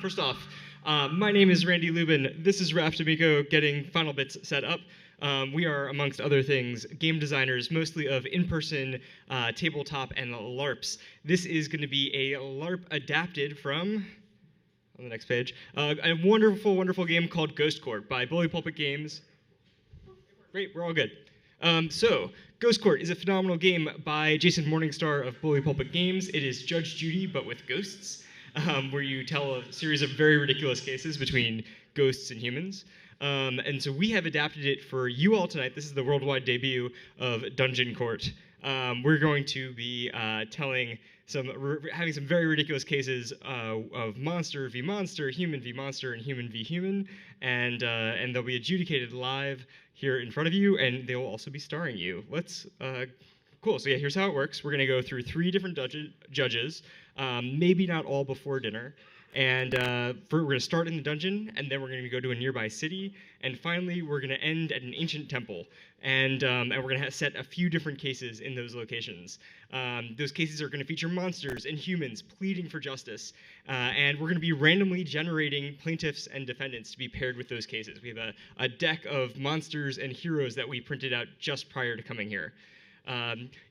First off, my name is Randy Lubin. This is Raph D'Amico getting Final Bits set up. We are, amongst other things, game designers, mostly of in-person, tabletop, and LARPs. This is going to be a LARP adapted from, on the next page, a wonderful, wonderful game called Ghost Court by Bully Pulpit Games. Great, we're all good. So, Ghost Court is a phenomenal game by Jason Morningstar of Bully Pulpit Games. It is Judge Judy, but with ghosts, where you tell a series of very ridiculous cases between ghosts and humans. And so we have adapted it for you all tonight. This is the worldwide debut of Dungeon Court. We're going to be having some very ridiculous cases of monster v monster, human v monster, and human v human, and they'll be adjudicated live here in front of you, and they will also be starring you. Cool. So yeah, here's how it works. We're gonna go through 3 different judges, maybe not all before dinner. And we're going to start in the dungeon, and then we're going to go to a nearby city, and finally we're going to end at an ancient temple, and we're going to set a few different cases in those locations. Those cases are going to feature monsters and humans pleading for justice, and we're going to be randomly generating plaintiffs and defendants to be paired with those cases. We have a deck of monsters and heroes that we printed out just prior to coming here.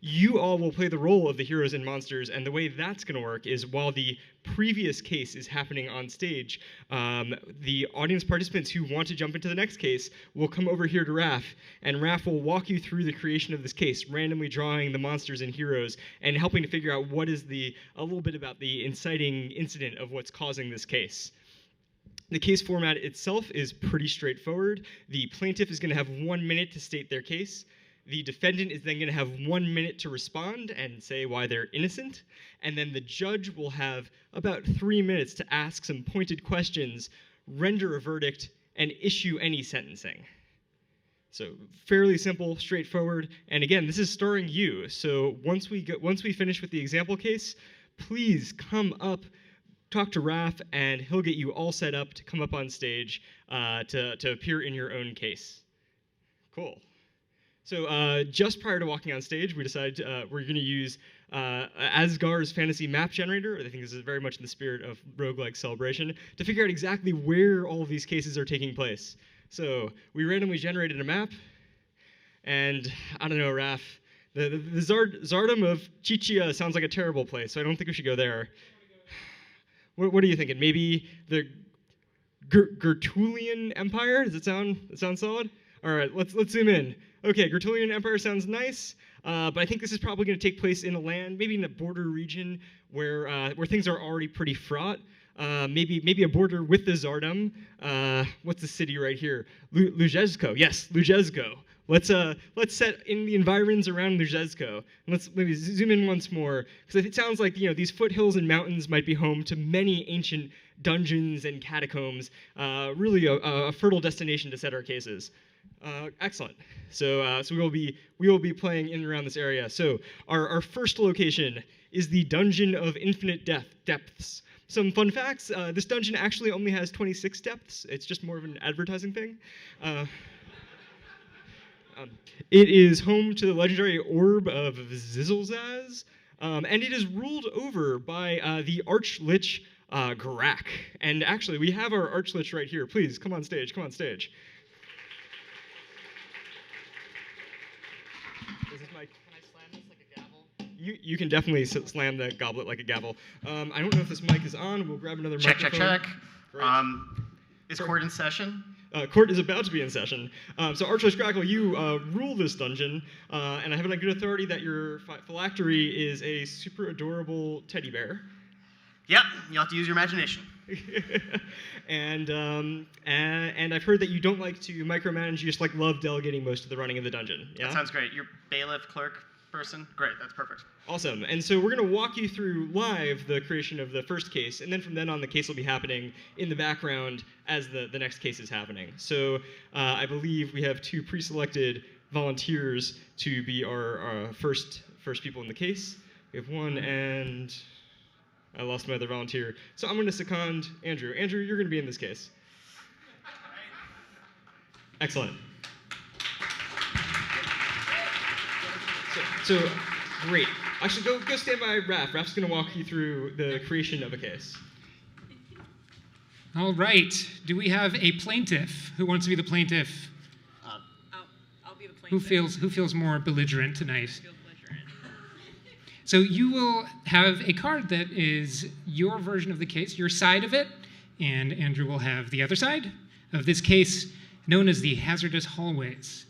You all will play the role of the heroes and monsters, and the way that's going to work is while the previous case is happening on stage, the audience participants who want to jump into the next case will come over here to Raph, and Raph will walk you through the creation of this case, randomly drawing the monsters and heroes, and helping to figure out what is a little bit about the inciting incident of what's causing this case. The case format itself is pretty straightforward. The plaintiff is going to have 1 minute to state their case. The defendant is then going to have 1 minute to respond and say why they're innocent. And then the judge will have about 3 minutes to ask some pointed questions, render a verdict, and issue any sentencing. So fairly simple, straightforward. And again, this is starring you. So once we finish with the example case, please come up, talk to Raph, and he'll get you all set up to come up on stage to appear in your own case. Cool. So just prior to walking on stage, we decided we're going to use Asgar's fantasy map generator. I think this is very much in the spirit of Roguelike Celebration, to figure out exactly where all of these cases are taking place. So we randomly generated a map, and I don't know, Raph, the Tsardom of Chichia sounds like a terrible place, so I don't think we should go there. What are you thinking? Maybe the Gertulian Empire? Does it sound solid? All right, let's zoom in. Okay, Gertulian Empire sounds nice, but I think this is probably going to take place in a land, maybe in a border region where things are already pretty fraught. Maybe a border with the Tsardom. What's the city right here? Luzhezko. Yes, Luzhezko. Let's set in the environs around Luzhezko. And let's maybe zoom in once more, because it sounds like these foothills and mountains might be home to many ancient dungeons and catacombs. Really a fertile destination to set our cases. Excellent. So we will be playing in and around this area. So our first location is the Dungeon of Infinite Depths. Some fun facts: this dungeon actually only has 26 depths. It's just more of an advertising thing. It is home to the legendary Orb of Zizzlezaz, and it is ruled over by the Archlich Grak. And actually, we have our Archlich right here. Please come on stage. Come on stage. You can definitely slam the goblet like a gavel. I don't know if this mic is on. We'll grab another microphone. Check. Is court in session? Court is about to be in session. So Archlich Crackle, you rule this dungeon, and I have it on good authority that your phylactery is a super adorable teddy bear. Yep, you'll have to use your imagination. And I've heard that you don't like to micromanage, you just love delegating most of the running of the dungeon. Yeah? That sounds great. You're bailiff, clerk person? Great, that's perfect. Awesome. And so we're going to walk you through live the creation of the first case, and then from then on the case will be happening in the background as the next case is happening. So I believe we have 2 pre-selected volunteers to be our first people in the case. We have one, and I lost my other volunteer. So I'm going to second Andrew. Andrew, you're going to be in this case. Excellent. So great. Actually, go stand by Raph. Raph's going to walk you through the creation of a case. All right. Do we have a plaintiff? Who wants to be the plaintiff? I'll be the plaintiff. Who feels more belligerent tonight? I feel belligerent. So you will have a card that is your version of the case, your side of it, and Andrew will have the other side of this case, known as the hazardous hallways.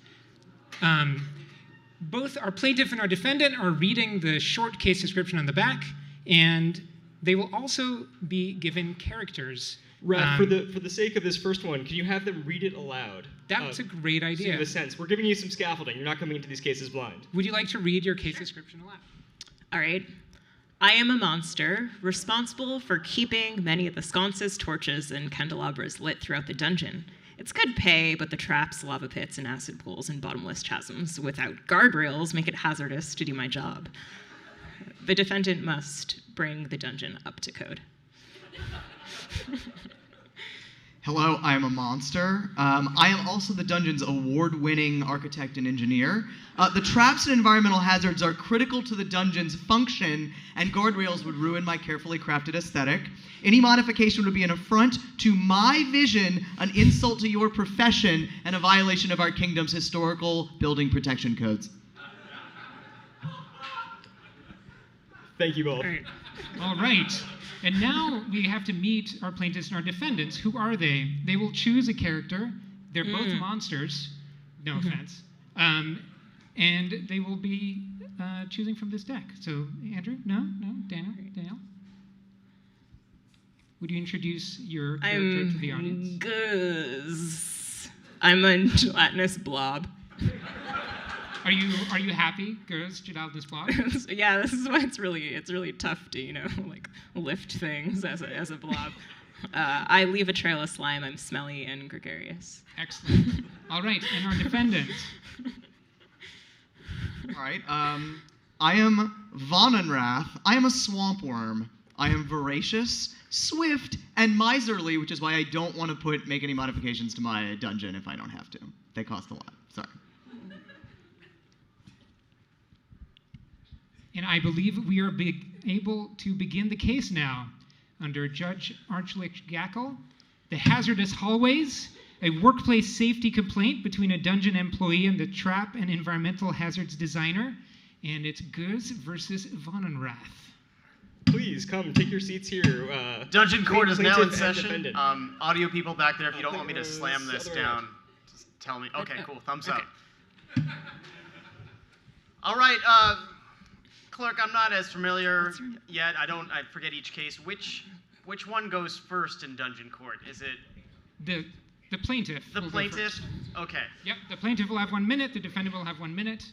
Both our plaintiff and our defendant are reading the short case description on the back, and they will also be given characters. Raph, for the sake of this first one, can you have them read it aloud? That's a great So you idea. have a sense. We're giving you some scaffolding. You're not coming into these cases blind. Would you like to read your case description aloud? All right. I am a monster responsible for keeping many of the sconces, torches, and candelabras lit throughout the dungeon. It's good pay, but the traps, lava pits, and acid pools and bottomless chasms without guardrails make it hazardous to do my job. The defendant must bring the dungeon up to code. Hello, I am a monster. I am also the dungeon's award-winning architect and engineer. The traps and environmental hazards are critical to the dungeon's function, and guardrails would ruin my carefully crafted aesthetic. Any modification would be an affront to my vision, an insult to your profession, and a violation of our kingdom's historical building protection codes. Thank you both. All right. And now we have to meet our plaintiffs and our defendants. Who are they? They will choose a character. They're both monsters. No offense. And they will be choosing from this deck. So, Andrew? No? Daniel? Would you introduce your character to the audience? Guzz. I'm a gelatinous blob. Are you happy, girls, gelatinous blob? Yeah, this is why it's really tough to, like lift things as a blob. I leave a trail of slime. I'm smelly and gregarious. Excellent. All right, and our defendant. All right, I am Vonenrath. I am a swamp worm. I am voracious, swift, and miserly, which is why I don't want to make any modifications to my dungeon if I don't have to. They cost a lot. Sorry. And I believe we are able to begin the case now under Judge Archlich Gackle. The hazardous hallways, a workplace safety complaint between a dungeon employee and the trap and environmental hazards designer. And it's Guz versus Vonenrath. Please come, take your seats here. Dungeon court is now in plaintiff and session. defendant. Audio people back there, if you don't think want me to it was slam this other down, just tell me. Okay, cool. Thumbs Okay. up. All right, clerk, I'm not as familiar yet. I forget each case. Which one goes first in dungeon court? Is it The plaintiff. the will go plaintiff? first. Okay. Yep, the plaintiff will have 1 minute, the defendant will have 1 minute,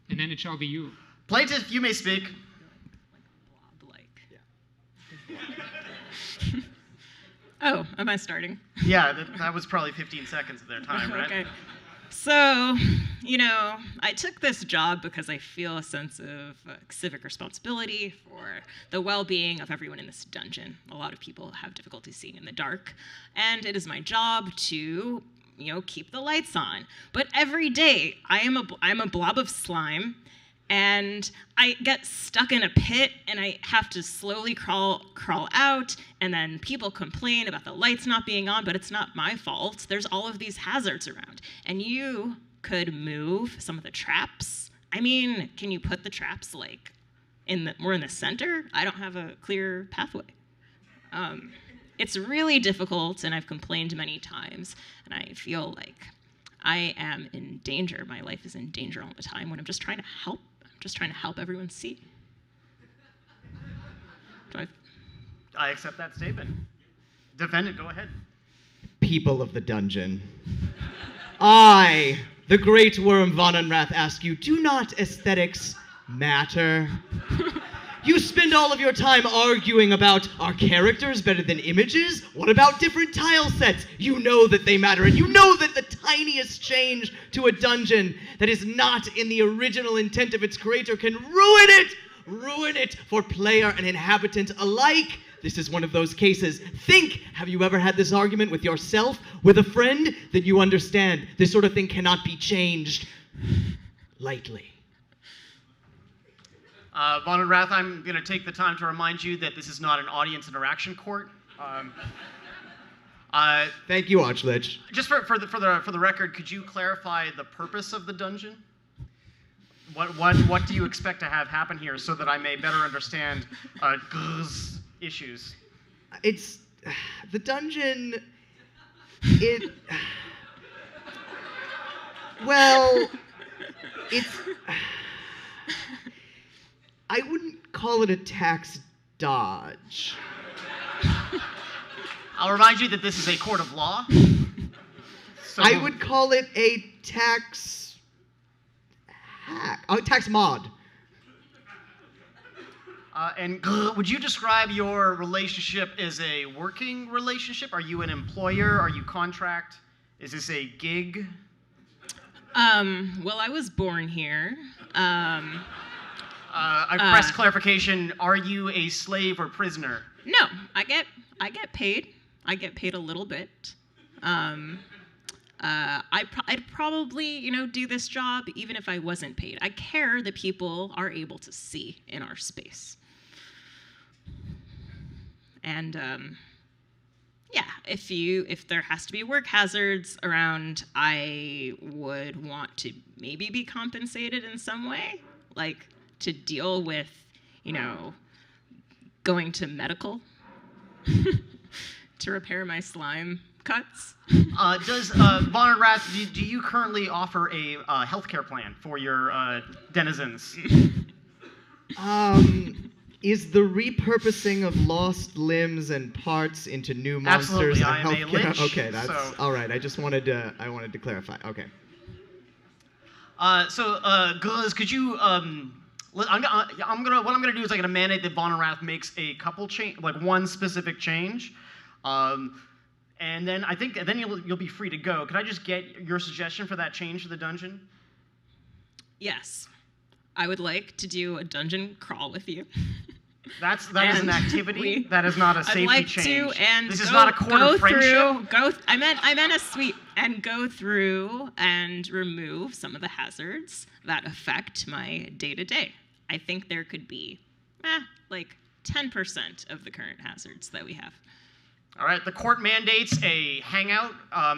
and then it shall be you. Plaintiff, you may speak. Oh, am I starting? Yeah, that was probably 15 seconds of their time, right? Okay. So, I took this job because I feel a sense of civic responsibility for the well-being of everyone in this dungeon. A lot of people have difficulty seeing in the dark, and it is my job to, keep the lights on. But every day, I'm a blob of slime, and I get stuck in a pit, and I have to slowly crawl out, and then people complain about the lights not being on, but it's not my fault. There's all of these hazards around, and you could move some of the traps. I mean, can you put the traps more in the center? I don't have a clear pathway. It's really difficult, and I've complained many times, and I feel like I am in danger. My life is in danger all the time when I'm just trying to help. Just trying to help everyone see. I accept that statement. Defendant, go ahead. People of the dungeon. I, the great worm Vonenrath, ask you, do not aesthetics matter? You spend all of your time arguing about, are characters better than images? What about different tile sets? You know that they matter, and you know that the tiniest change to a dungeon that is not in the original intent of its creator can ruin it for player and inhabitant alike. This is one of those cases. Think, have you ever had this argument with yourself, with a friend? Then you understand this sort of thing cannot be changed lightly. Vonenrath, I'm going to take the time to remind you that this is not an audience interaction court. Thank you, Archlich. Just for the record, could you clarify the purpose of the dungeon? What do you expect to have happen here, so that I may better understand issues? It's the dungeon. Well, it's. I wouldn't call it a tax dodge. I'll remind you that this is a court of law. So I would call it a tax hack. Oh, tax mod. And would you describe your relationship as a working relationship? Are you an employer? Are you contract? Is this a gig? Well, I was born here. I press clarification. Are you a slave or prisoner? No, I get paid. I get paid a little bit. I'd probably, do this job even if I wasn't paid. I care that people are able to see in our space. And yeah, if there has to be work hazards around, I would want to maybe be compensated in some way, like to deal with, going to medical to repair my slime cuts. Does Von and Rath, do you currently offer a healthcare plan for your denizens? Is the repurposing of lost limbs and parts into new monsters Absolutely, I am a healthcare? lich, Okay, that's so- all right. I wanted to clarify. Okay. Guz, could you? What I'm gonna do is I'm gonna mandate that Von and Rath makes a couple change, like one specific change, and then you'll be free to go. Could I just get your suggestion for that change to the dungeon? Yes, I would like to do a dungeon crawl with you. That is an activity. That is not a safety I'd like change. to, and this is go, not a court go of friendship. through. I meant a sweep, and go through and remove some of the hazards that affect my day-to-day. I think there could be, like 10% of the current hazards that we have. All right. The court mandates a hangout.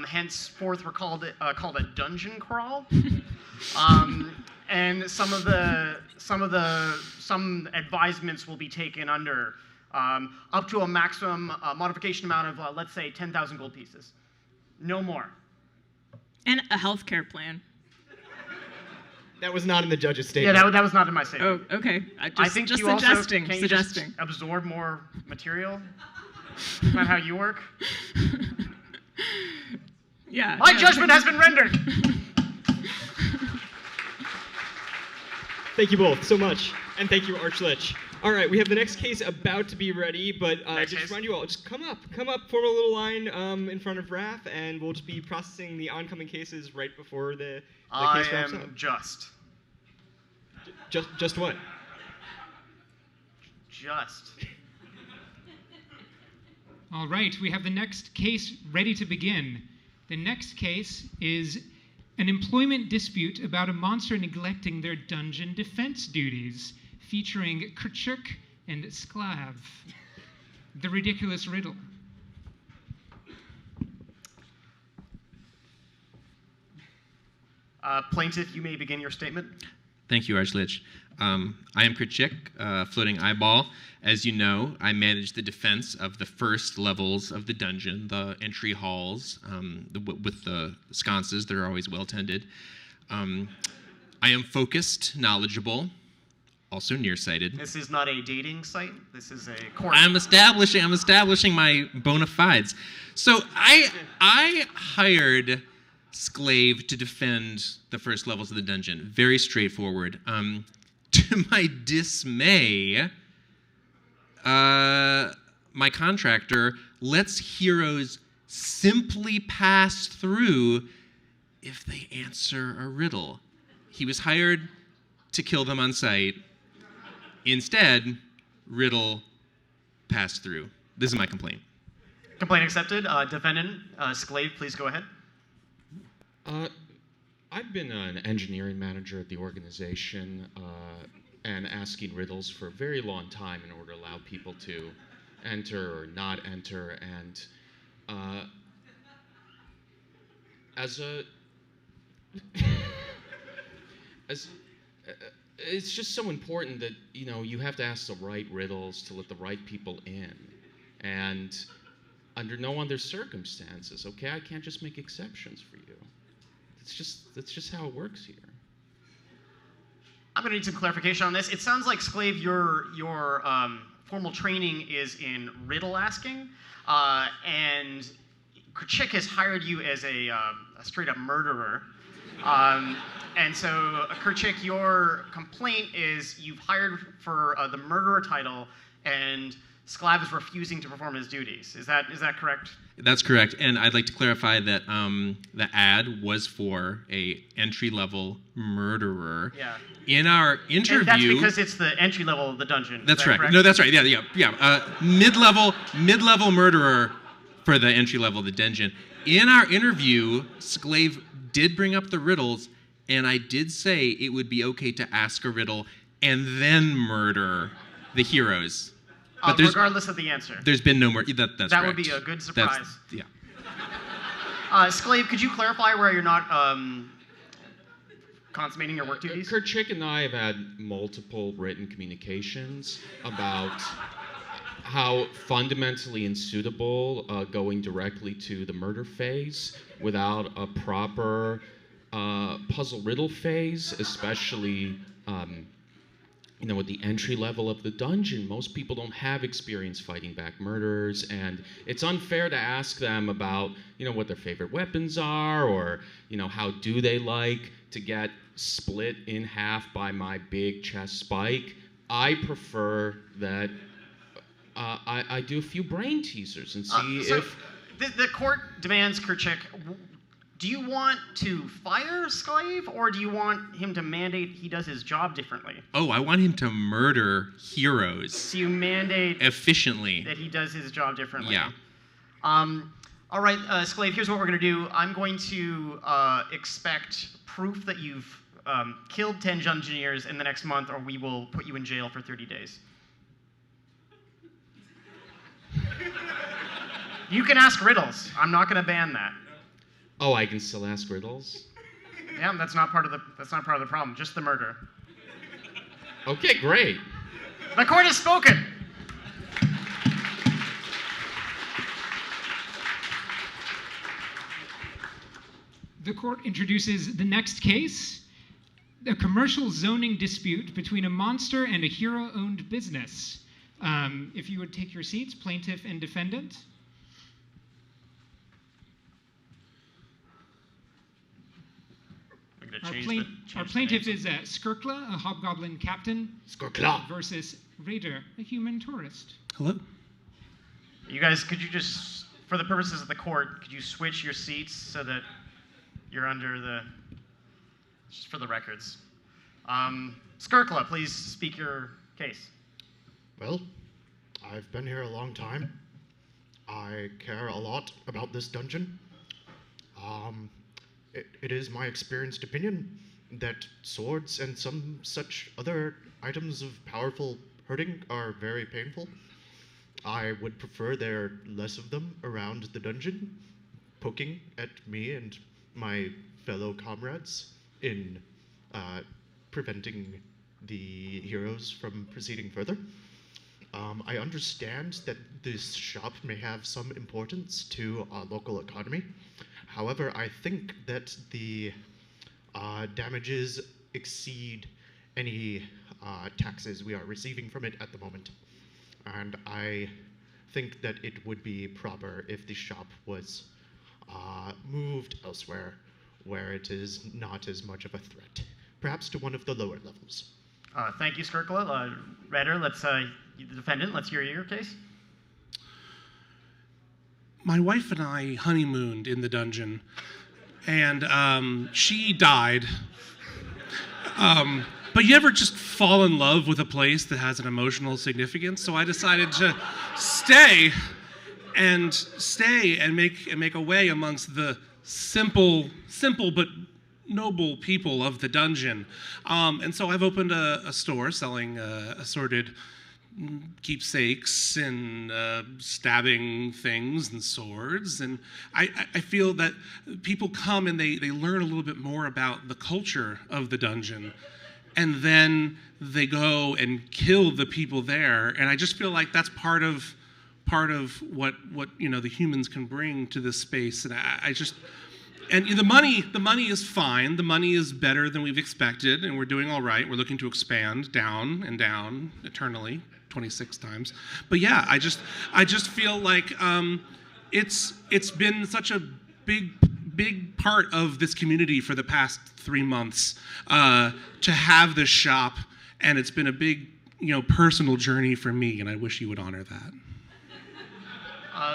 Henceforth, we're called a dungeon crawl. And some advisements will be taken under up to a maximum modification amount of let's say 10,000 gold pieces, no more. And a healthcare plan. That was not in the judge's statement. Yeah, that was not in my statement. Oh, okay. I think just you also suggesting. can you just absorb more material. Is that how you work? Yeah. My judgment has been rendered. Thank you both so much, and thank you, Archlich. All right, we have the next case about to be ready, but just remind you all, just come up, form a little line in front of Raph, and we'll just be processing the oncoming cases right before the case wraps up. I am just. Just what? Just. All right, we have the next case ready to begin. The next case is an employment dispute about a monster neglecting their dungeon defense duties, featuring Kerchuk and Sklav. The ridiculous riddle. Plaintiff, you may begin your statement. Thank you, Archlich. I am Kerchuk, Floating Eyeball. As you know, I manage the defense of the first levels of the dungeon, the entry halls, with the sconces that are always well tended. I am focused, knowledgeable, also nearsighted. This is not a dating site. This is a court. I'm establishing my bona fides. So I hired Sklave to defend the first levels of the dungeon. Very straightforward. To my dismay, my contractor lets heroes simply pass through if they answer a riddle. He was hired to kill them on sight. Instead, riddle passed through. This is my complaint. Complaint accepted. Defendant, Sklave, please go ahead. I've been an engineering manager at the organization and asking riddles for a very long time in order to allow people to enter or not enter. And as a as it's just so important that you have to ask the right riddles to let the right people in, and under no other circumstances, okay, I can't just make exceptions for you. That's just how it works here. I'm going to need some clarification on this. It sounds like, Sclave, your formal training is in riddle asking, and Kerchik has hired you as a straight-up murderer. And so, Kerchik, your complaint is you've hired for the murderer title, and Sclav is refusing to perform his duties. Is that correct? That's correct, and I'd like to clarify that the ad was for a entry-level murderer. Yeah. In our interview, and that's because it's the entry level of the dungeon. That's is that right. correct? No, that's right. Yeah. Mid-level murderer for the entry level of the dungeon. In our interview, Sclave did bring up the riddles, and I did say it would be okay to ask a riddle and then murder the heroes. But regardless of the answer. There's been no more. That's that correct. Would be a good surprise. Yeah. Sclave, could you clarify where you're not consummating your work duties? Kerchik and I have had multiple written communications about how fundamentally unsuitable going directly to the murder phase without a proper puzzle riddle phase, especially with the entry level of the dungeon. Most people don't have experience fighting back murderers, and it's unfair to ask them about what their favorite weapons are, or how do they like to get split in half by my big chest spike. I prefer that I do a few brain teasers and see if... The court demands, Kerchik, do you want to fire Sclave, or do you want him to mandate he does his job differently? Oh, I want him to murder heroes. So you mandate... efficiently. That he does his job differently. Yeah. All right, Sclave, here's what we're going to do. I'm going to expect proof that you've killed 10 dungeoneers in the next month, or we will put you in jail for 30 days. You can ask riddles. I'm not going to ban that. Oh, I can still ask riddles? Yeah, that's not part of the problem. Just the murder. Okay, great. The court has spoken. The court introduces the next case, a commercial zoning dispute between a monster and a hero-owned business. If you would take your seats, plaintiff and defendant. Our plaintiff is Skirkla, a hobgoblin captain. Skirkla. Versus Raider, a human tourist. Hello. You guys, could you just, for the purposes of the court, could you switch your seats so that you're under the, just for the records. Skirkla, please speak your case. Well, I've been here a long time. I care a lot about this dungeon. It is my experienced opinion that swords and some such other items of powerful hurting are very painful. I would prefer there less of them around the dungeon, poking at me and my fellow comrades in preventing the heroes from proceeding further. I understand that this shop may have some importance to our local economy. However, I think that the damages exceed any taxes we are receiving from it at the moment. And I think that it would be proper if the shop was moved elsewhere, where it is not as much of a threat, perhaps to one of the lower levels. Thank you, Skirkla. Redder, the defendant, let's hear your case. My wife and I honeymooned in the dungeon, and she died. But you ever just fall in love with a place that has an emotional significance? So I decided to stay and make a way amongst the simple but noble people of the dungeon. And so I've opened a store selling assorted keepsakes and stabbing things and swords. And I feel that people come and they learn a little bit more about the culture of the dungeon, and then they go and kill the people there. And I just feel like that's part of what the humans can bring to this space. And and the money is fine. The money is better than we've expected, and we're doing all right. We're looking to expand down and down eternally, 26 times. But yeah, I just feel like it's been such a big part of this community for the past 3 months to have this shop, and it's been a big personal journey for me, and I wish you would honor that.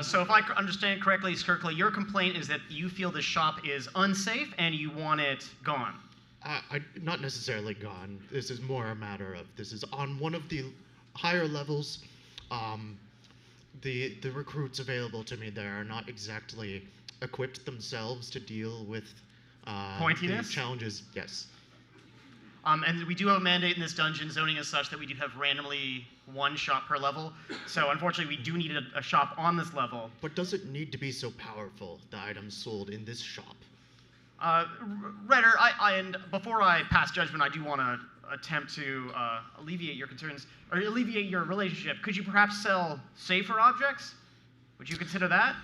So if I understand correctly, Skirkla, your complaint is that you feel the shop is unsafe and you want it gone. Not necessarily gone. This is more a matter of, this is on one of the higher levels. The recruits available to me there are not exactly equipped themselves to deal with Pointiness? the challenges. Yes. And we do have a mandate in this dungeon. Zoning is such that we do have randomly 1 shop per level. So unfortunately, we do need a shop on this level. But does it need to be so powerful, the items sold in this shop? Redder, and before I pass judgment, I do want to attempt to alleviate your concerns, or alleviate your relationship. Could you perhaps sell safer objects? Would you consider that?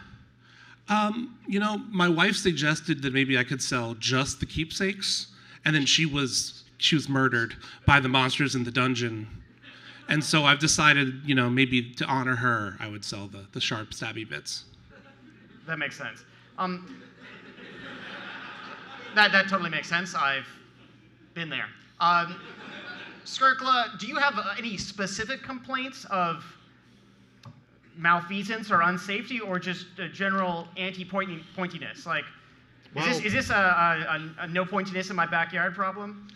My wife suggested that maybe I could sell just the keepsakes, and then she was murdered by the monsters in the dungeon. And so I've decided, maybe to honor her, I would sell the sharp, stabby bits. That makes sense. That totally makes sense. I've been there. Skirkla, do you have any specific complaints of malfeasance or unsafety, or just a general anti-pointiness? Like, is this a no pointiness in my backyard problem?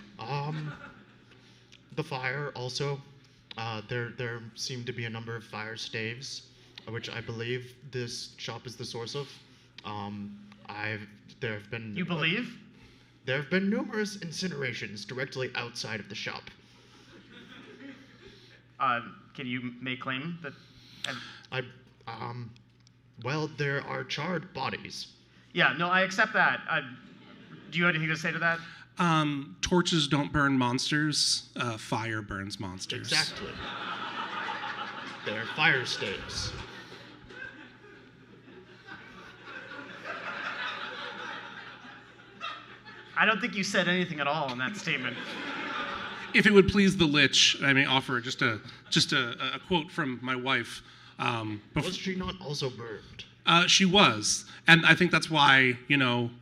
The fire also. There seem to be a number of fire staves, which I believe this shop is the source of. There have been. You believe? There have been numerous incinerations directly outside of the shop. Can you make claim that? Well, there are charred bodies. Yeah, no, I accept that. Do you have anything to say to that? Torches don't burn monsters. Fire burns monsters. Exactly. They're fire staves. I don't think you said anything at all in that statement. If it would please the Lich, I may offer just a quote from my wife. Was she not also burned? She was, and I think that's why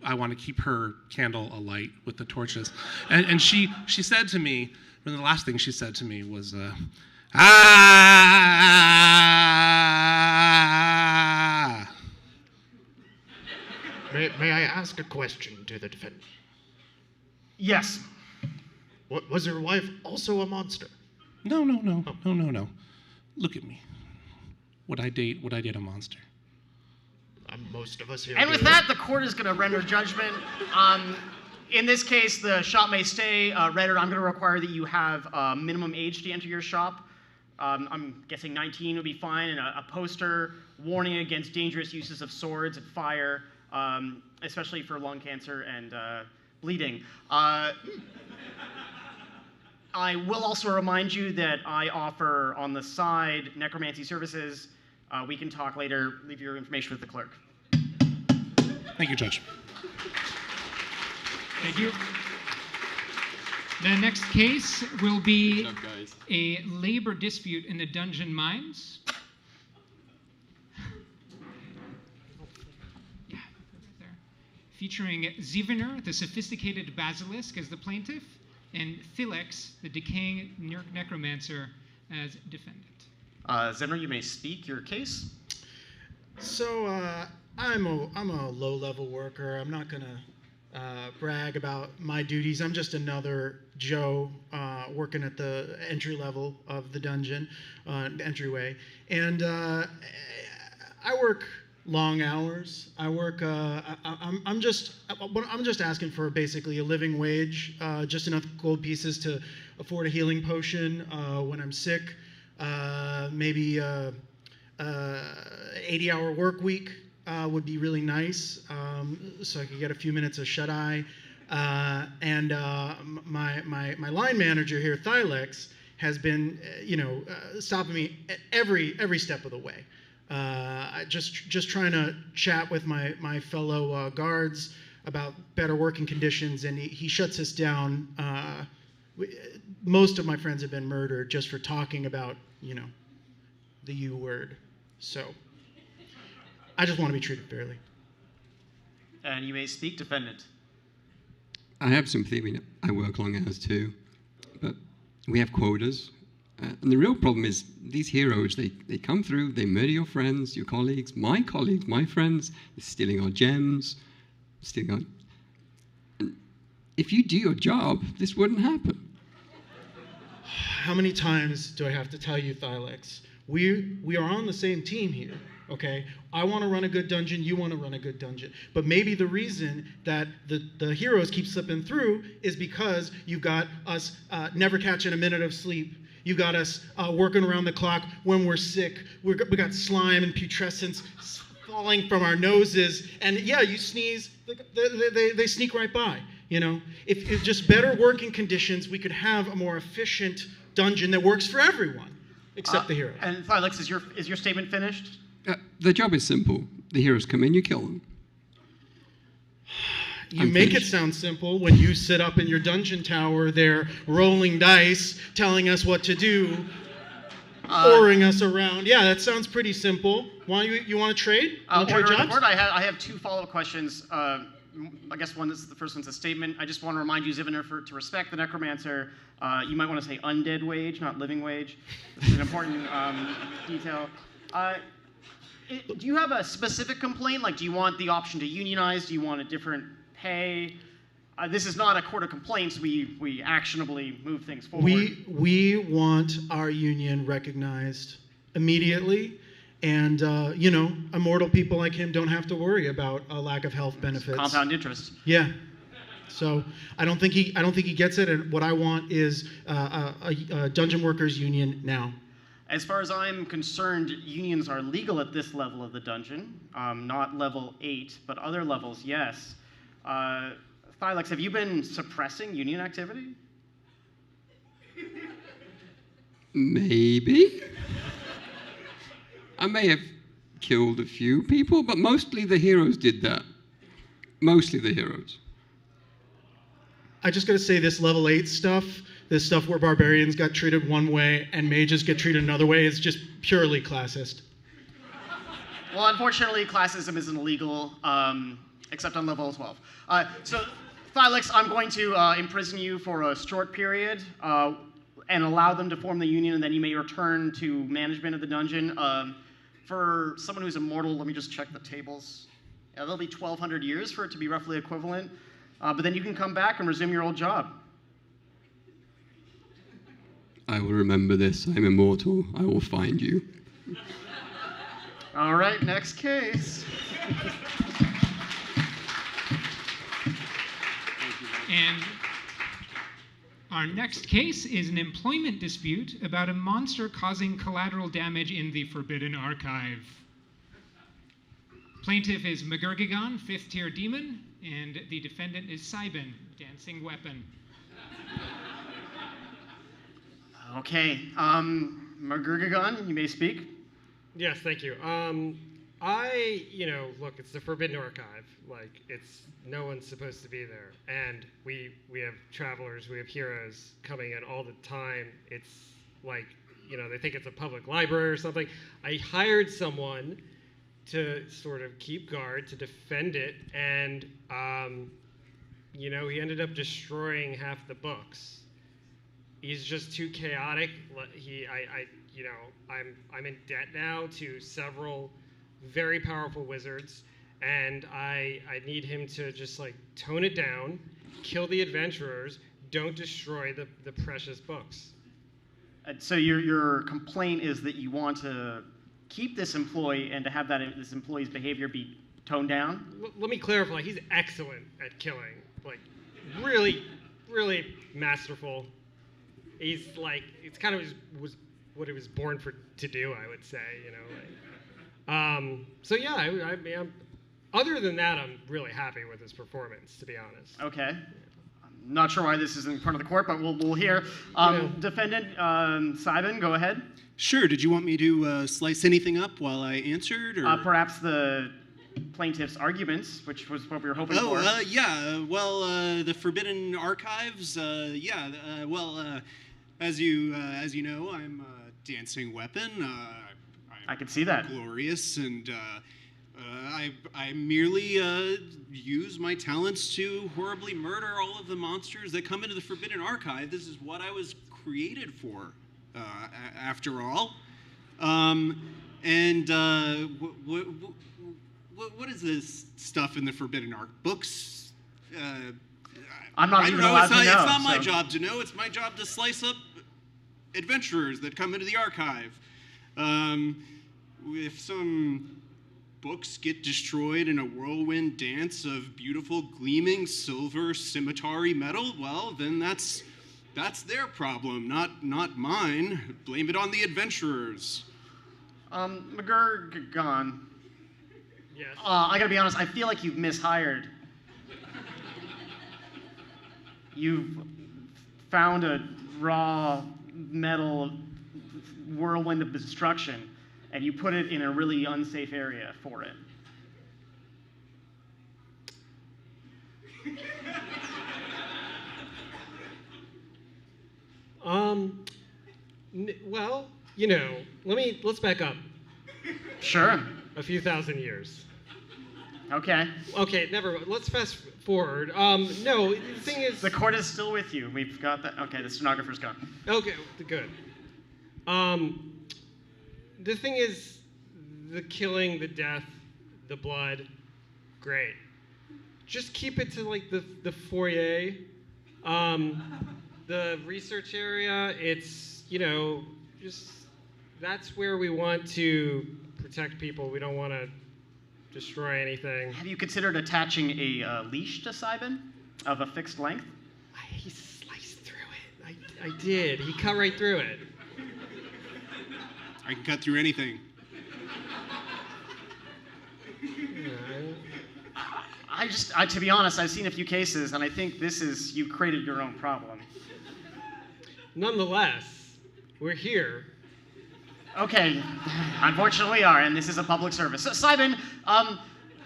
I want to keep her candle alight with the torches. And she said to me, and the last thing she said to me was, May I ask a question to the defendant? Yes. Was your wife also a monster? No. Look at me. Would I date a monster? Most of us here. And with that, the court is going to render judgment. In this case, the shop may stay. Redder, I'm going to require that you have a minimum age to enter your shop. I'm guessing 19 would be fine, and a poster warning against dangerous uses of swords and fire, especially for lung cancer and bleeding. I will also remind you that I offer on the side necromancy services. We can talk later. Leave your information with the clerk. Thank you, Judge. Thank you. The next case will be a labor dispute in the dungeon mines. Yeah, right there. Featuring Zivaner, the sophisticated basilisk, as the plaintiff, and Thilex, the decaying necromancer, as defendant. Zimmer, you may speak your case. So I'm a low-level worker. I'm not gonna brag about my duties. I'm just another Joe working at the entry level of the dungeon, entryway, and I work long hours. I work. I'm just asking for basically a living wage, just enough gold pieces to afford a healing potion when I'm sick. maybe 80-hour work week would be really nice, so I could get a few minutes of shut-eye. And my line manager here, Thylex, has been, stopping me at every step of the way. Just trying to chat with my fellow guards about better working conditions, and he shuts us down. Most of my friends have been murdered just for talking about, the U word. So I just want to be treated fairly. And you may speak, defendant. I have sympathy. I mean, I work long hours too, but we have quotas. And the real problem is these heroes, they come through, they murder your friends, your colleagues, my friends, they're stealing our gems, stealing our... And if you do your job, this wouldn't happen. How many times do I have to tell you, Thylex? We are on the same team here, okay? I want to run a good dungeon, you want to run a good dungeon. But maybe the reason that the heroes keep slipping through is because you've got us never catching a minute of sleep. You got us working around the clock when we're sick. We got slime and putrescence falling from our noses. And yeah, you sneeze, they sneak right by, If just better working conditions, we could have a more efficient dungeon that works for everyone, except the heroes. And Thylex, is your statement finished? The job is simple. The heroes come in, you kill them. You make it sound simple when you sit up in your dungeon tower there, rolling dice, telling us what to do, ordering us around. Yeah, that sounds pretty simple. You want to trade? Order of the court. I have two follow-up questions. I guess the first one's a statement. I just want to remind you, Ziviner, to respect the necromancer. You might want to say undead wage, not living wage. This is an important detail. Do you have a specific complaint? Like, do you want the option to unionize? Do you want a different pay? This is not a court of complaints. We actionably move things forward. We want our union recognized immediately, and immortal people like him don't have to worry about a lack of health benefits. Compound interest. Yeah. So I don't think he gets it. And what I want is a dungeon workers union now. As far as I'm concerned, unions are legal at this level of the dungeon, not level 8, but other levels, yes. Thylex, have you been suppressing union activity? Maybe. I may have killed a few people, but mostly the heroes did that. Mostly the heroes. I just gotta say this level 8 stuff, this stuff where barbarians got treated one way and mages get treated another way, is just purely classist. Well, unfortunately, classism isn't illegal, except on level 12. So, Thylex, I'm going to imprison you for a short period and allow them to form the union, and then you may return to management of the dungeon. For someone who's immortal, let me just check the tables. Yeah, there'll be 1,200 years for it to be roughly equivalent. But then you can come back and resume your old job. I will remember this. I'm immortal. I will find you. All right, next case. And our next case is an employment dispute about a monster causing collateral damage in the Forbidden Archive. Plaintiff is Magurgigon, 5th tier demon, and the defendant is Cybin, dancing weapon. Okay, Magurgigon, you may speak. Yes, thank you. Look, it's the Forbidden Archive. Like, no one's supposed to be there. And we have travelers, we have heroes coming in all the time. It's like, they think it's a public library or something. I hired someone to sort of keep guard, to defend it, and, he ended up destroying half the books. He's just too chaotic. I'm in debt now to several very powerful wizards, and I need him to just tone it down, kill the adventurers, don't destroy the precious books. So your complaint is that you want to keep this employee and to have this employee's behavior be toned down? Let me clarify. He's excellent at killing. Really, really masterful. He's it's kind of was what he was born to do, I would say, you know. Like, so yeah, I mean, other than that, I'm really happy with his performance, to be honest. Okay. I'm not sure why this is in front of the court, but we'll hear. Defendant Simon, go ahead. Sure. Did you want me to slice anything up while I answered? Or? Perhaps the plaintiff's arguments, which was what we were hoping for. Yeah. Well, the Forbidden Archives. Well, as you know, I'm a dancing weapon. I can see that. Glorious, and I merely use my talents to horribly murder all of the monsters that come into the Forbidden Archive. This is what I was created for, after all. What is this stuff in the Forbidden Ark? Books? I'm not even allowed to know. It's not my job to know. It's my job to slice up adventurers that come into the archive. If some books get destroyed in a whirlwind dance of beautiful, gleaming silver scimitar-y metal, well, then that's their problem, not mine. Blame it on the adventurers. McGurgan. Yes. I gotta be honest, I feel like you've mishired. You've found a raw metal whirlwind of destruction, and you put it in a really unsafe area for it. Well, you know, let's back up. Sure. A few thousand years. Okay. Okay, let's fast forward. No, the thing is... The court is still with you. We've got that. Okay, the stenographer's gone. Okay, good. The thing is, the killing, the death, the blood, great. Just keep it to, like, the foyer. The research area, it's, you know, just... That's where we want to protect people. We don't want to destroy anything. Have you considered attaching a leash to Simon of a fixed length? He sliced through it. I did. He cut right through it. I can cut through anything. To be honest, I've seen a few cases, and I think you've created your own problem. Nonetheless, we're here. Okay, unfortunately we are, and this is a public service. So, Simon,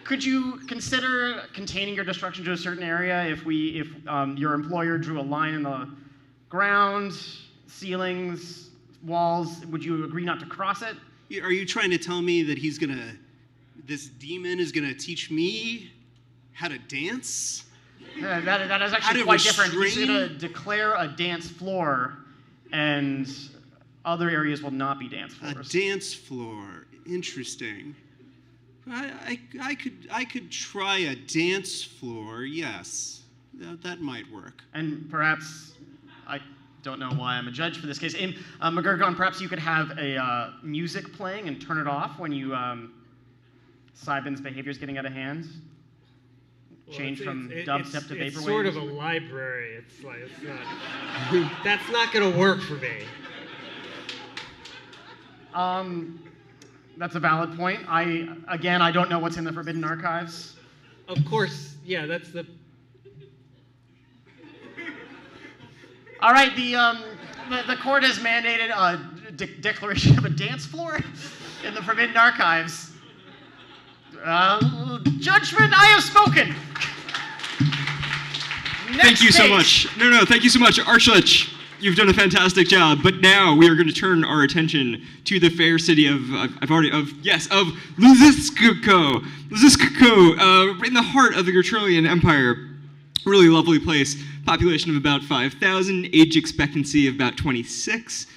could you consider containing your destruction to a certain area if your employer drew a line in the ground, ceilings, walls? Would you agree not to cross it? Are you trying to tell me that this demon is gonna teach me how to dance? That is actually quite different. He's gonna declare a dance floor, and other areas will not be dance floors. A dance floor. Interesting. I could try a dance floor, yes. That might work. And perhaps, I don't know why I'm a judge for this case. McGurgan, perhaps you could have a music playing and turn it off when Simon's behavior is getting out of hand. Change from dubstep to vaporwave. It's sort of a library. It's not. That's not going to work for me. That's a valid point. I don't know what's in the Forbidden Archives. Of course, yeah, that's the... All right, the court has mandated a declaration of a dance floor in the Forbidden Archives. Judgment, I have spoken. Thank you so much. No, thank you so much, Archlich. You've done a fantastic job, but now we are going to turn our attention to the fair city of Luziskoko. Luziskoko, in the heart of the Gertrulian Empire. Really lovely place. Population of about 5,000, age expectancy of about 26.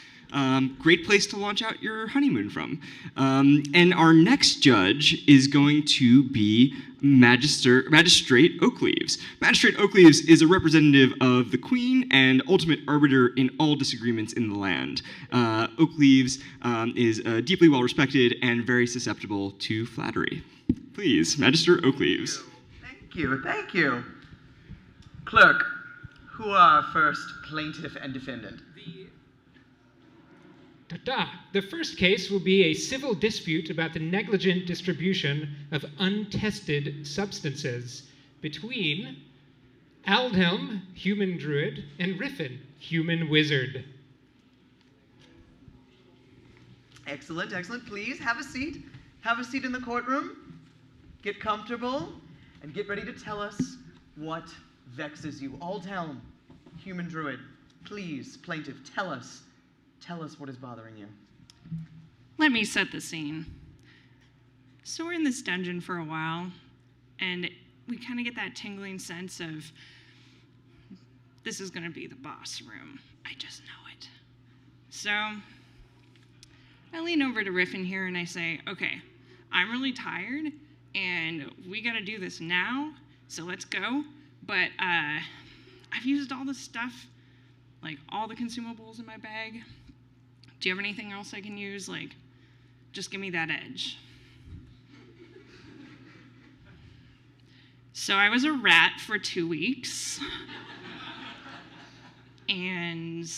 Great place to launch out your honeymoon from. And our next judge is going to be Magistrate Oakleaves. Magistrate Oakleaves is a representative of the Queen and ultimate arbiter in all disagreements in the land. Oakleaves is deeply well-respected and very susceptible to flattery. Please, Magistrate Oakleaves. Thank you. Clerk, who are first plaintiff and defendant? Ta-ta. The first case will be a civil dispute about the negligent distribution of untested substances between Aldhelm, human druid, and Riffin, human wizard. Excellent, excellent. Please have a seat. Have a seat in the courtroom. Get comfortable and get ready to tell us what vexes you. Aldhelm, human druid, please, plaintiff, tell us what is bothering you. Let me set the scene. So we're in this dungeon for a while, and we kind of get that tingling sense of this is going to be the boss room. I just know it. So I lean over to Riffin here and I say, okay, I'm really tired, and we got to do this now, so let's go. But I've used all the stuff, like all the consumables in my bag. Do you have anything else I can use? Like, just give me that edge. So I was a rat for 2 weeks. And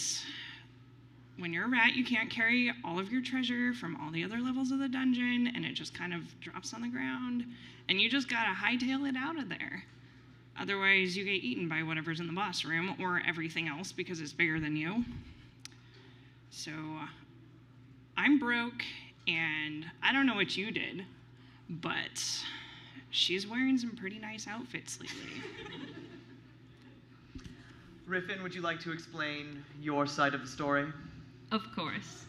when you're a rat, you can't carry all of your treasure from all the other levels of the dungeon, and it just kind of drops on the ground, and you just gotta hightail it out of there. Otherwise, you get eaten by whatever's in the boss room or everything else because it's bigger than you. So I'm broke, and I don't know what you did, but she's wearing some pretty nice outfits lately. Riffin, would you like to explain your side of the story? Of course.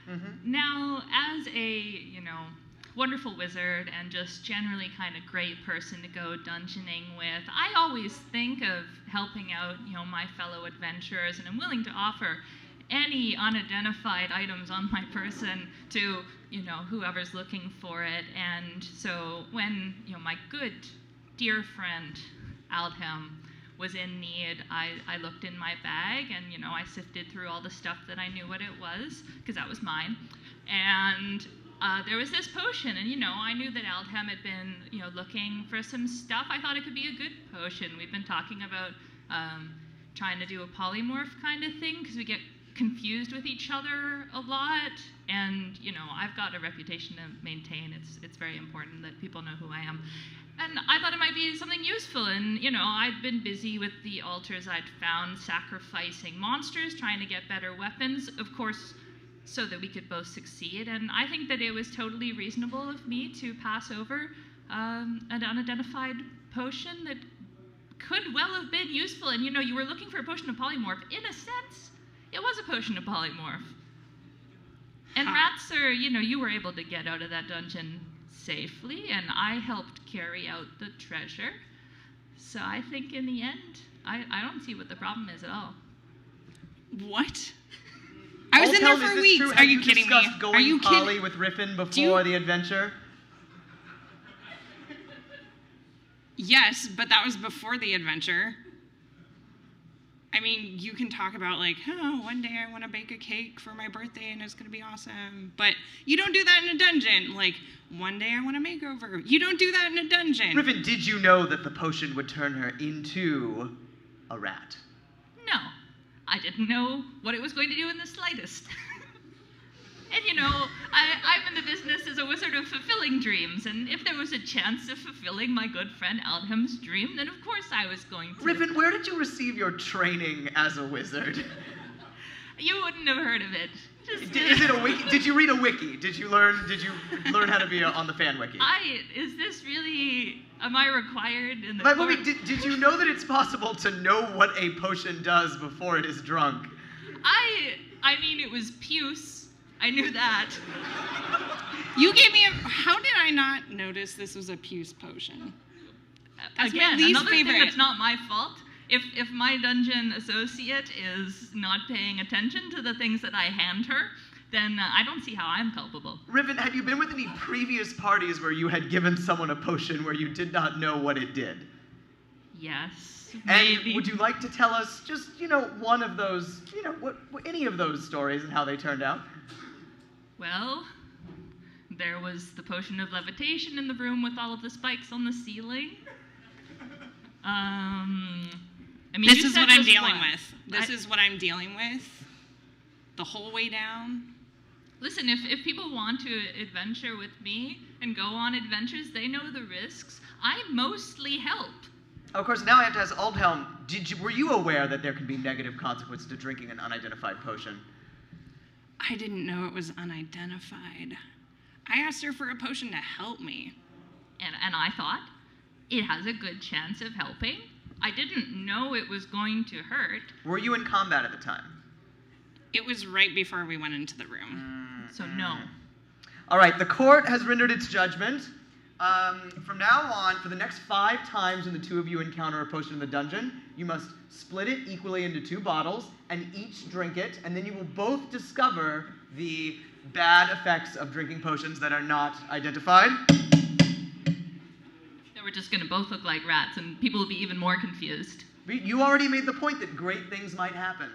Mm-hmm. Now, as a, wonderful wizard and just generally kind of great person to go dungeoning with, I always think of helping out, my fellow adventurers, and I'm willing to offer any unidentified items on my person to, whoever's looking for it. And so when, my good dear friend, Aldhelm, was in need, I looked in my bag and, I sifted through all the stuff that I knew what it was, because that was mine. And there was this potion, and, I knew that Aldhelm had been, looking for some stuff. I thought it could be a good potion. We've been talking about trying to do a polymorph kind of thing, because we get confused with each other a lot. And, I've got a reputation to maintain. It's very important that people know who I am. And I thought it might be something useful, and, I'd been busy with the altars I'd found, sacrificing monsters, trying to get better weapons, of course, so that we could both succeed. And I think that it was totally reasonable of me to pass over an unidentified potion that could well have been useful. And, you were looking for a potion of polymorph. In a sense, it was a potion of polymorph. And rats are, you were able to get out of that dungeon safely, and I helped carry out the treasure. So I think in the end, I don't see what the problem is at all. What? I was in there for weeks. Are you kidding me? Are you kidding? With Riffin before the adventure? Yes, but that was before the adventure. I mean, you can talk about like, oh, one day I want to bake a cake for my birthday and it's going to be awesome. But you don't do that in a dungeon. Like, one day I want a makeover. You don't do that in a dungeon. Riffin, did you know that the potion would turn her into a rat? No, I didn't know what it was going to do in the slightest. And I'm in the business as a wizard of fulfilling dreams, and if there was a chance of fulfilling my good friend Aldhelm's dream, then of course I was going to. Riffin, where did you receive your training as a wizard? You wouldn't have heard of it. Is it a wiki? Did you read a wiki? Did you learn how to be on the fan wiki? Is this really? Am I required in the? Did you know that it's possible to know what a potion does before it is drunk? I mean, it was puce. I knew that. You gave me how did I not notice this was a puce potion? That's Again, my least another favorite. thing that's not my fault. If my dungeon associate is not paying attention to the things that I hand her, then I don't see how I'm culpable. Riffin, had you been with any previous parties where you had given someone a potion where you did not know what it did? Yes, and maybe. Would you like to tell us just, one of those, any of those stories and how they turned out? Well, there was the potion of levitation in the room with all of the spikes on the ceiling. This is what I'm dealing with. This is what I'm dealing with the whole way down. Listen, if people want to adventure with me and go on adventures, they know the risks. I mostly help. Of course, now I have to ask Aldhelm, were you aware that there can be negative consequences to drinking an unidentified potion? I didn't know it was unidentified. I asked her for a potion to help me. And I thought, it has a good chance of helping. I didn't know it was going to hurt. Were you in combat at the time? It was right before we went into the room. So no. All right, the court has rendered its judgment. From now on, for the next 5 times when the two of you encounter a potion in the dungeon, you must split it equally into 2 bottles and each drink it, and then you will both discover the bad effects of drinking potions that are not identified. Then we're just going to both look like rats, and people will be even more confused. You already made the point that great things might happen.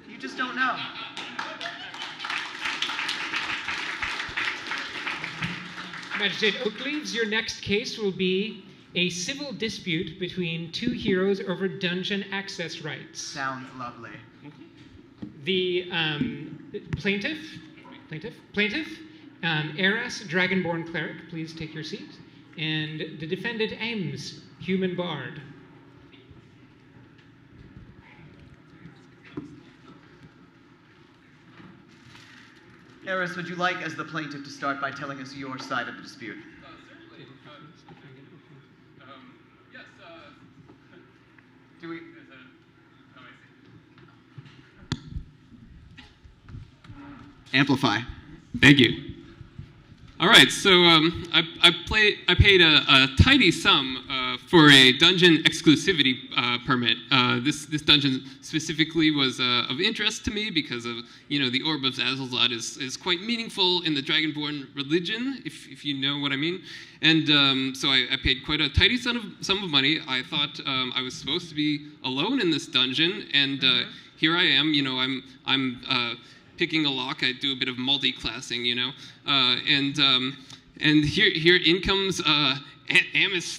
You just don't know. Magistrate Oakleaves, your next case will be a civil dispute between 2 heroes over dungeon access rights. Sounds lovely. The plaintiff, Eras, Dragonborn Cleric, please take your seat. And the defendant, Ames, Human Bard. Eris, would you like, as the plaintiff, to start by telling us your side of the dispute? Certainly. Yes, Do we... Amplify. Thank you. All right, so I paid a tidy sum for a dungeon exclusivity permit. This dungeon specifically was of interest to me because of the Orb of Zazalzad is quite meaningful in the Dragonborn religion, if you know what I mean. And so I paid quite a tidy sum of money. I thought I was supposed to be alone in this dungeon, and here I am. I'm picking a lock. I do a bit of multi-classing, and here in comes Amos,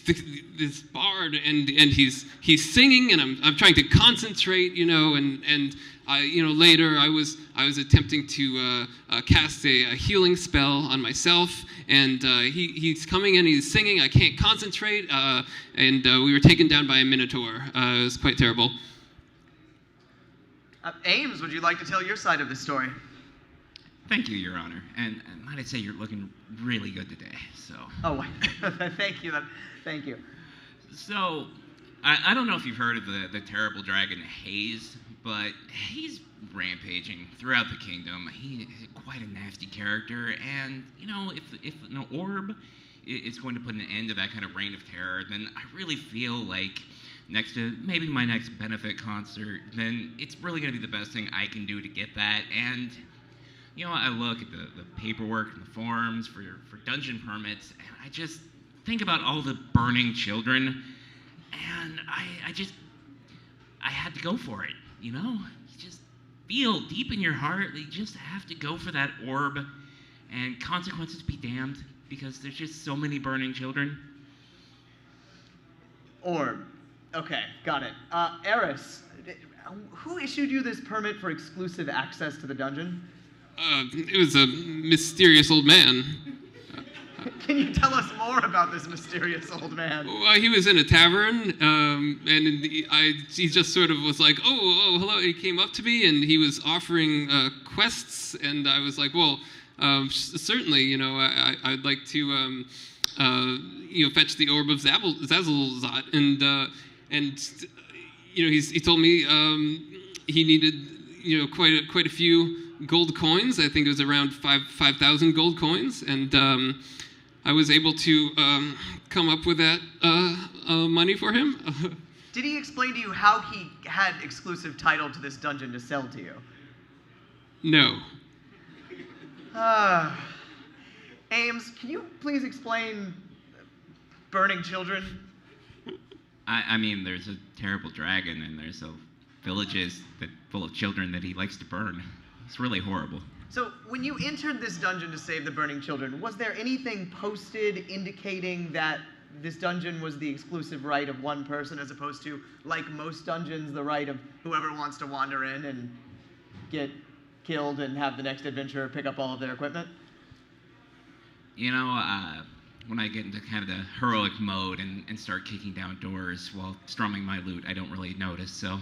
this bard, and he's singing, and I'm trying to concentrate, and I, later I was attempting to cast a healing spell on myself, and he's coming in, he's singing, I can't concentrate, and we were taken down by a minotaur. It was quite terrible. Ames, would you like to tell your side of the story? Thank you, Your Honor. And might I say you're looking really good today, so. Oh, thank you. Thank you. So, I don't know if you've heard of the terrible dragon Haze, but he's rampaging throughout the kingdom. He's quite a nasty character, and, if an orb is going to put an end to that kind of reign of terror, then I really feel like next to maybe my next benefit concert, then it's really going to be the best thing I can do to get that. And, I look at the paperwork and the forms for dungeon permits, and I just think about all the burning children, and I had to go for it, You just feel deep in your heart that you just have to go for that orb, and consequences be damned, because there's just so many burning children. Orb. Okay, got it. Eris, who issued you this permit for exclusive access to the dungeon? It was a mysterious old man. Can you tell us more about this mysterious old man? Well, he was in a tavern, and he just sort of was like, oh, hello. He came up to me, and he was offering quests, and I was like, well, certainly, I'd like to, fetch the Orb of Zazalzat, and he told me he needed, quite a few gold coins. I think it was around 5,000 gold coins, and I was able to come up with that money for him. Did he explain to you how he had exclusive title to this dungeon to sell to you? No. Ames, can you please explain burning children? I mean, there's a terrible dragon, and there's villages full of children that he likes to burn. It's really horrible. So, when you entered this dungeon to save the burning children, was there anything posted indicating that this dungeon was the exclusive right of one person, as opposed to, like most dungeons, the right of whoever wants to wander in and get killed and have the next adventurer pick up all of their equipment? You know, when I get into kind of the heroic mode and start kicking down doors while strumming my lute, I don't really notice, so.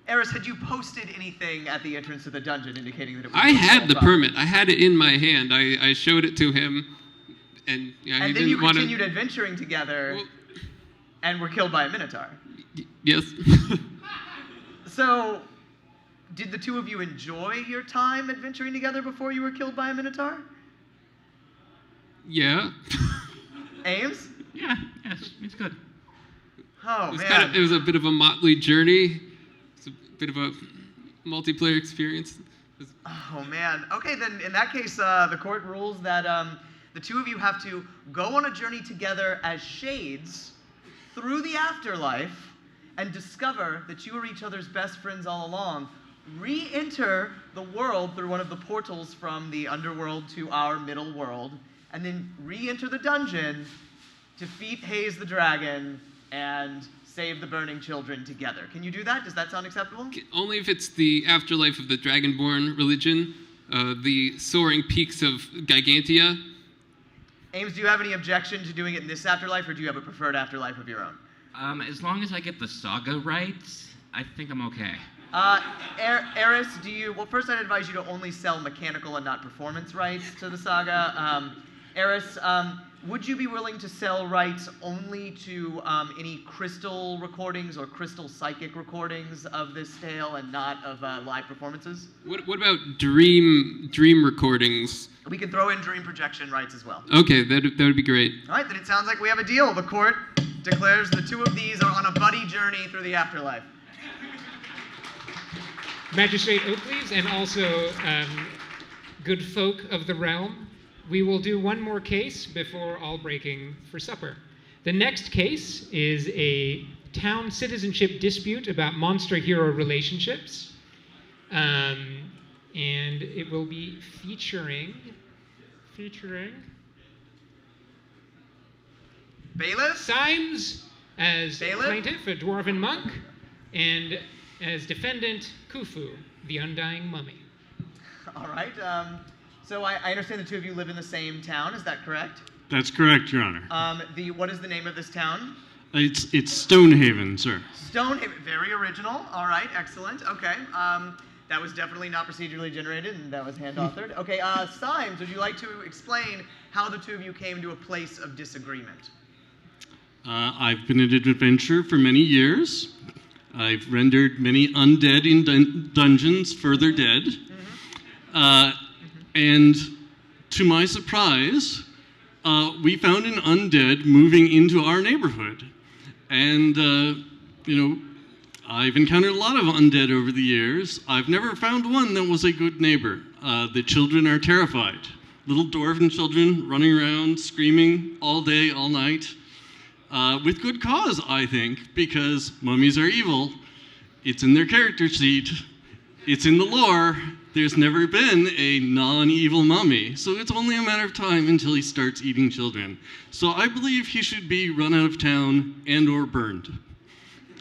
Eris, had you posted anything at the entrance to the dungeon indicating that it was I your had sole the property? permit. I had it in my hand. I showed it to him, and yeah, he And then didn't you want to. continued adventuring together and were killed by a minotaur. Yes. So, did the two of you enjoy your time adventuring together before you were killed by a minotaur? Yeah. Ames? Yeah, it's good. Oh, It was a bit of a motley journey. It's a bit of a multiplayer experience. Oh, man. Okay, then in that case, the court rules that the two of you have to go on a journey together as shades through the afterlife and discover that you are each other's best friends all along. Re-enter the world through one of the portals from the underworld to our middle world, and then re-enter the dungeon, defeat Hayes the dragon, and save the burning children together. Can you do that? Does that sound acceptable? Only if it's the afterlife of the Dragonborn religion, the soaring peaks of Gigantia. Ames, do you have any objection to doing it in this afterlife, or do you have a preferred afterlife of your own? As long as I get the saga right, I think I'm okay. Eris, well, first I'd advise you to only sell mechanical and not performance rights to the saga. Eris, would you be willing to sell rights only to any crystal recordings or crystal psychic recordings of this tale and not of live performances? What about dream recordings? We can throw in dream projection rights as well. Okay, that would be great. All right, then it sounds like we have a deal. The court declares the two of these are on a buddy journey through the afterlife. Magistrate Oakleaves and also good folk of the realm, we will do one more case before all breaking for supper. The next case is a town citizenship dispute about monster-hero relationships. And it will be featuring Bailiff? Symes as Bailiff? plaintiff, a dwarven monk, and as defendant, Khufu, the undying mummy. All right. So I understand the two of you live in the same town. Is that correct? That's correct, Your Honor. What is the name of this town? It's Stonehaven, sir. Stonehaven. Very original. All right. Excellent. Okay. That was definitely not procedurally generated, and that was hand-authored. Okay. Symes, would you like to explain how the two of you came to a place of disagreement? I've been an adventurer for many years. I've rendered many undead in dungeons further dead. And to my surprise, we found an undead moving into our neighborhood. And, I've encountered a lot of undead over the years. I've never found one that was a good neighbor. The children are terrified. Little dwarven children running around, screaming all day, all night. With good cause, I think, because mummies are evil. It's in their character sheet. It's in the lore. There's never been a non-evil mummy, so it's only a matter of time until he starts eating children. So I believe he should be run out of town and or burned.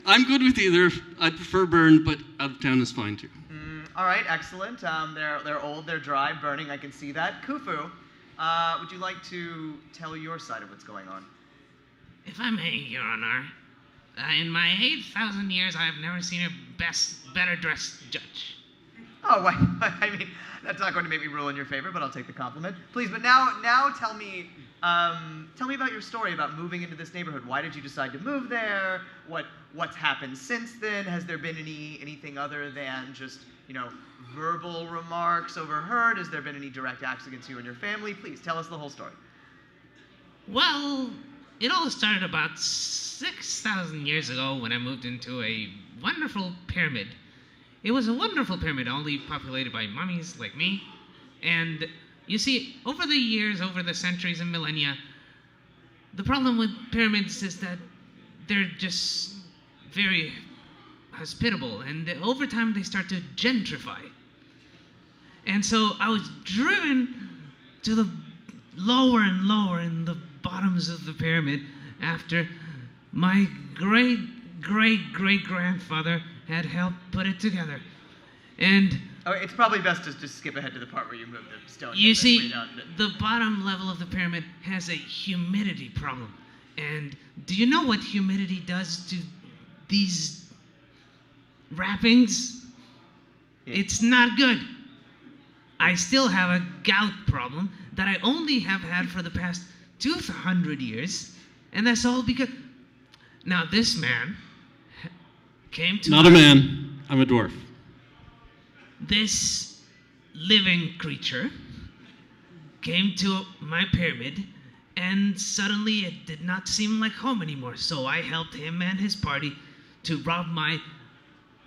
I'm good with either. I'd prefer burned, but out of town is fine too. All right, excellent. They're old, they're dry, burning. I can see that. Khufu, would you like to tell your side of what's going on? If I may, Your Honor, in my 8,000 years, I have never seen a better dressed judge. Oh, well, I mean, that's not going to make me rule in your favor, but I'll take the compliment. Please, but now tell me about your story about moving into this neighborhood. Why did you decide to move there? What's happened since then? Has there been anything other than just, verbal remarks overheard? Has there been any direct acts against you and your family? Please, tell us the whole story. Well, it all started about 6,000 years ago when I moved into a wonderful pyramid. It was a wonderful pyramid, only populated by mummies like me. And you see, over the years, over the centuries and millennia, the problem with pyramids is that they're just very hospitable. And over time, they start to gentrify. And so I was driven to the lower and lower in the bottoms of the pyramid after my great-great-great-grandfather had helped put it together. And Oh, it's probably best to just skip ahead to the part where you move the stone. You so we see, don't- the bottom level of the pyramid has a humidity problem. And do you know what humidity does to these wrappings? It's not good. I still have a gout problem that I only have had for the past 200 years, and that's all because... Now, this man came to... Not a man. I'm a dwarf. This living creature came to my pyramid, and suddenly it did not seem like home anymore. So I helped him and his party to rob my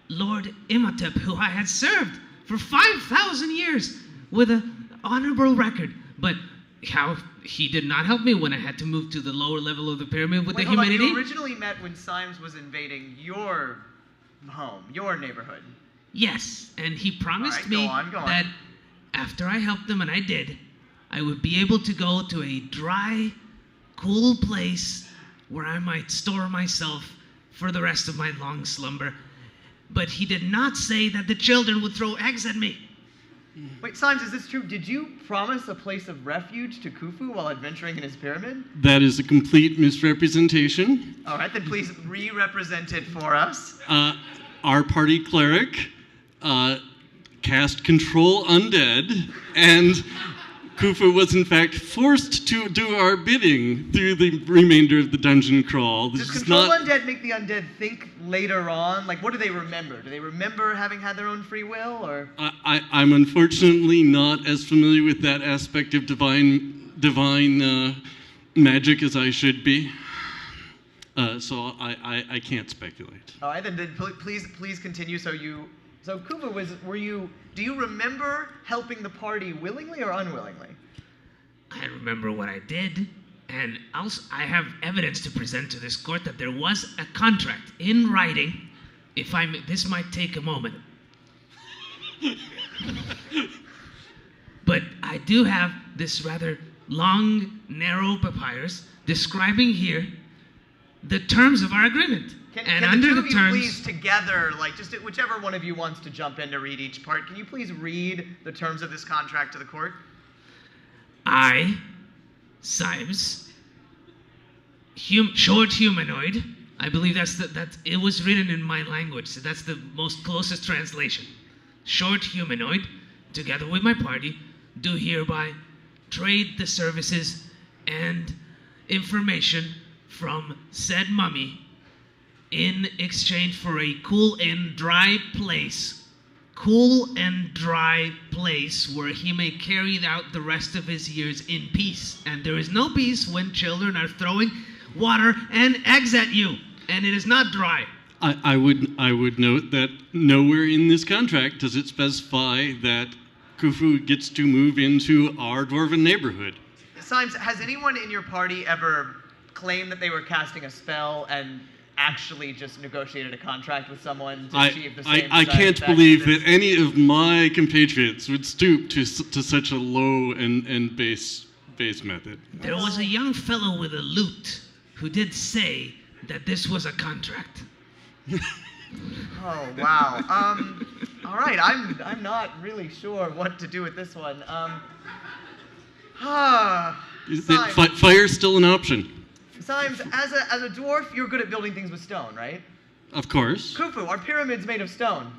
Lord Imhotep, who I had served for 5,000 years with an honorable record. But how he did not help me when I had to move to the lower level of the pyramid with Wait, the hold on. humidity. You originally met when Symes was invading your home, your neighborhood. Yes, and he promised All me right, go on. that after I helped him, and I did, I would be able to go to a dry, cool place where I might store myself for the rest of my long slumber. But he did not say that the children would throw eggs at me. Wait, Symes, is this true? Did you promise a place of refuge to Khufu while adventuring in his pyramid? That is a complete misrepresentation. All right, then please re-represent it for us. Our party cleric cast Control Undead, and Khufu was in fact forced to do our bidding through the remainder of the dungeon crawl. This Does is Control not. Undead make the undead think later on? Like, what do they remember? Do they remember having had their own free will, or? I'm unfortunately not as familiar with that aspect of divine magic as I should be. So I can't speculate. All right, then please continue. So Khufu, do you remember helping the party willingly or unwillingly? I remember what I did, and also I have evidence to present to this court that there was a contract in writing. This might take a moment. But I do have this rather long, narrow papyrus describing here the terms of our agreement. Can under the two the of you terms, please together, like just whichever one of you wants to jump in to read each part, can you please read the terms of this contract to the court? I, Symes, short humanoid. I believe it was written in my language, so that's the most closest translation. Short humanoid, together with my party, do hereby trade the services and information from said mummy in exchange for a cool and dry place where he may carry out the rest of his years in peace. And there is no peace when children are throwing water and eggs at you, and it is not dry. I would note that nowhere in this contract does it specify that Khufu gets to move into our dwarven neighborhood. Symes, has anyone in your party ever claimed that they were casting a spell and actually just negotiated a contract with someone to achieve the same I desired can't effect? believe that any of my compatriots would stoop to such a low and base method. There was a young fellow with a lute who did say that this was a contract. Oh wow. All right. I'm not really sure what to do with this one. Fire's still an option. Symes, as a dwarf, you're good at building things with stone, right? Of course. Khufu, are pyramids made of stone?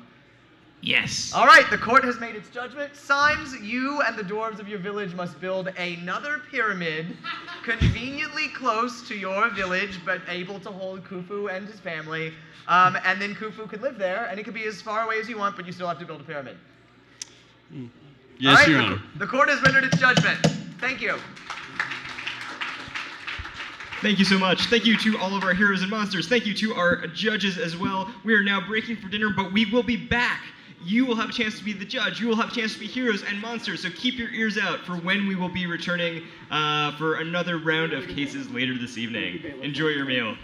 Yes. All right, the court has made its judgment. Symes, you and the dwarves of your village must build another pyramid conveniently close to your village, but able to hold Khufu and his family. And then Khufu could live there, and it could be as far away as you want, but you still have to build a pyramid. Yes, all right, Your Honor. The court has rendered its judgment. Thank you. Thank you so much. Thank you to all of our heroes and monsters. Thank you to our judges as well. We are now breaking for dinner, but we will be back. You will have a chance to be the judge. You will have a chance to be heroes and monsters, so keep your ears out for when we will be returning for another round of cases later this evening. Enjoy your meal.